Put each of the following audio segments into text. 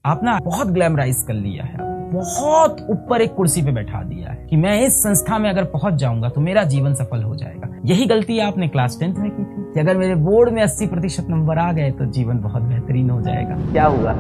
आप ना बहुत ग्लैमराइज कर लिया है, बहुत ऊपर एक कुर्सी पे बैठा दिया है कि मैं इस संस्था में अगर पहुंच जाऊंगा तो मेरा जीवन सफल हो जाएगा। यही गलती आपने क्लास 10th में की थी कि अगर मेरे बोर्ड में 80% नंबर आ गए तो जीवन बहुत बेहतरीन हो जाएगा। क्या हुआ?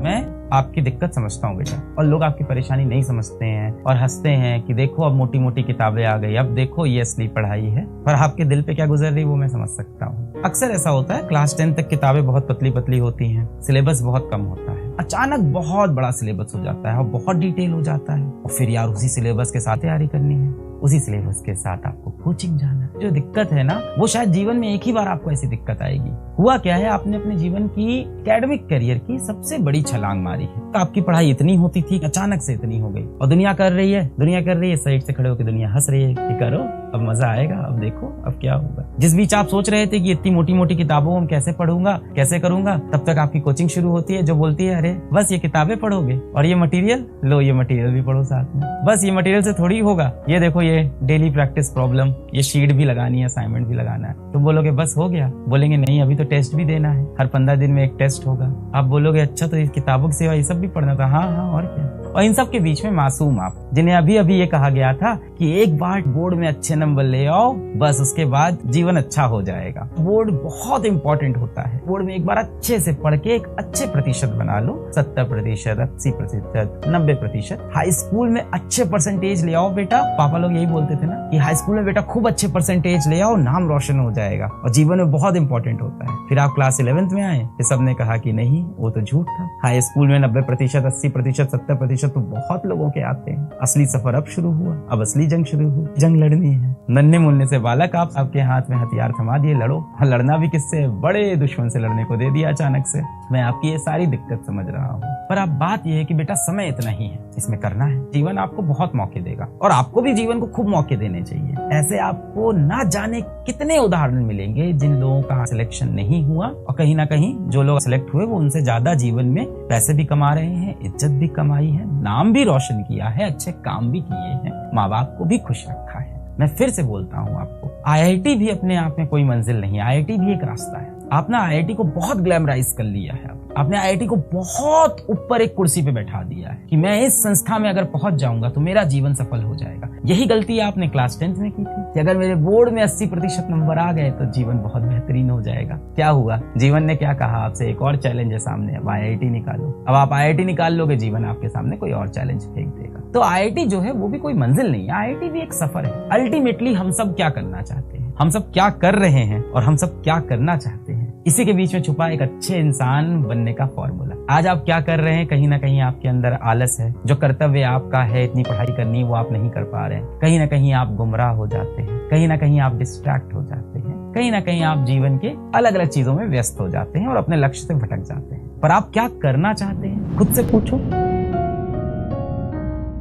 मैं आपकी दिक्कत समझता हूँ बेटा, और लोग आपकी परेशानी नहीं समझते हैं और हंसते हैं कि देखो अब मोटी मोटी किताबें आ गई, अब देखो ये असली पढ़ाई है। पर आपके दिल पे क्या गुजर रही वो मैं समझ सकता हूँ। अक्सर ऐसा होता है, क्लास 10 तक किताबें बहुत पतली पतली होती हैं, सिलेबस बहुत कम होता है, अचानक बहुत बड़ा सिलेबस हो जाता है और बहुत डिटेल हो जाता है, और फिर यार उसी सिलेबस के साथ तैयारी करनी है, उसी सिलेबस के साथ आपको कोचिंग जाना है। जो दिक्कत है ना वो शायद जीवन में एक ही बार आपको ऐसी दिक्कत आएगी। हुआ क्या है, आपने अपने जीवन की एकेडमिक करियर की सबसे बड़ी छलांग मारी है। तो आपकी पढ़ाई इतनी होती थी, अचानक से इतनी हो गई, और दुनिया कर रही है साइड से खड़े होकर दुनिया हंस रही है कि करो अब मजा आएगा, अब देखो अब क्या होगा। जिस बीच आप सोच रहे थे कि इतनी मोटी मोटी किताबों में कैसे पढ़ूंगा कैसे करूंगा, तब तक आपकी कोचिंग शुरू होती है जो बोलती है अरे बस ये किताबें पढ़ोगे और ये मटेरियल लो, ये मटेरियल भी पढ़ो साथ में, बस ये मटेरियल से थोड़ी होगा, ये देखो ये डेली प्रैक्टिस प्रॉब्लम, ये शीट भी लगानी है, असाइनमेंट भी लगाना है। तुम बोलोगे बस हो गया, बोलेंगे नहीं अभी तो टेस्ट भी देना है, हर 15 दिन में एक टेस्ट होगा। आप बोलोगे अच्छा तो इस किताबों की सिवा ये सब भी पढ़ना था। हाँ और क्या। और इन सब के बीच में मासूम आप, जिन्हें अभी अभी ये कहा गया था कि एक बार बोर्ड में अच्छे नंबर ले आओ बस उसके बाद जीवन अच्छा हो जाएगा। बोर्ड बहुत इंपॉर्टेंट होता है, बोर्ड में एक बार अच्छे से पढ़ के एक अच्छे प्रतिशत बना लो, 70%, 80%, 90%। हाई स्कूल में अच्छे परसेंटेज ले आओ बेटा, पापा लोग यही बोलते थे ना कि हाई स्कूल में बेटा खूब अच्छे परसेंटेज ले आओ, नाम रोशन हो जाएगा और जीवन में बहुत इंपॉर्टेंट होता है। फिर आप क्लास 11th में आए, फिर सबने कहा कि नहीं वो तो झूठ था, हाई स्कूल में 90%, 80%, 70% तो बहुत लोगों के आते हैं। असली सफर अब शुरू हुआ, अब असली जंग शुरू हुई, जंग लड़नी है। नन्हे मुन्ने से बालक आप, आपके हाथ में हथियार थमा दिए, लड़ो। लड़ना भी किससे? बड़े दुश्मन से लड़ने को दे दिया अचानक से। मैं आपकी ये सारी दिक्कत समझ रहा हूँ, पर अब बात यह है कि बेटा समय इतना ही है, इसमें करना है। जीवन आपको बहुत मौके देगा और आपको भी जीवन को खूब मौके देने चाहिए। ऐसे आपको ना जाने कितने उदाहरण मिलेंगे जिन लोगों का सिलेक्शन नहीं हुआ, और कहीं ना कहीं जो लोग सिलेक्ट हुए वो उनसे ज्यादा जीवन में पैसे भी कमा रहे हैं, इज्जत भी कमाई है, नाम भी रोशन किया है, अच्छे काम भी किए हैं, माँ बाप को भी खुश रखा है। मैं फिर से बोलता हूँ आपको, IIT भी अपने आप में कोई मंजिल नहीं, IIT भी एक रास्ता है। आप ना IIT को बहुत ग्लैमराइज कर लिया है, आपने IIT को बहुत ऊपर एक कुर्सी पे बैठा दिया है कि मैं इस संस्था में अगर पहुंच जाऊंगा तो मेरा जीवन सफल हो जाएगा। यही गलती आपने क्लास 10th में की थी कि अगर मेरे बोर्ड में 80% नंबर आ गए तो जीवन बहुत बेहतरीन हो जाएगा। क्या हुआ? जीवन ने क्या कहा आपसे? एक और चैलेंज है सामने, अब IIT निकालो। अब आप IIT निकाल लोगे, जीवन आपके सामने कोई और चैलेंज फेंक देगा। तो IIT जो है वो भी कोई मंजिल नहीं है, IIT भी एक सफर है। अल्टीमेटली हम सब क्या करना चाहते हैं, हम सब क्या कर रहे हैं और हम सब क्या करना चाहते हैं, इसी के बीच में छुपा एक अच्छे इंसान बनने का फॉर्मूला। आज आप क्या कर रहे हैं, कहीं ना कहीं आपके अंदर आलस है, जो कर्तव्य आपका है इतनी पढ़ाई करनी वो आप नहीं कर पा रहे हैं, कहीं ना कहीं आप गुमराह हो जाते हैं, कहीं ना कहीं आप डिस्ट्रैक्ट हो जाते हैं, कहीं ना कहीं आप जीवन के अलग अलग चीजों में व्यस्त हो जाते हैं और अपने लक्ष्य से भटक जाते हैं। पर आप क्या करना चाहते हैं, खुद से पूछो।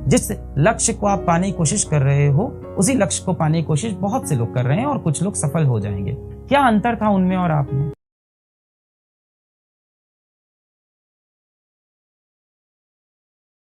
जिस लक्ष्य को आप पाने की कोशिश कर रहे हो उसी लक्ष्य को पाने की कोशिश बहुत से लोग कर रहे हैं और कुछ लोग सफल हो जाएंगे। क्या अंतर था उनमें और आप में?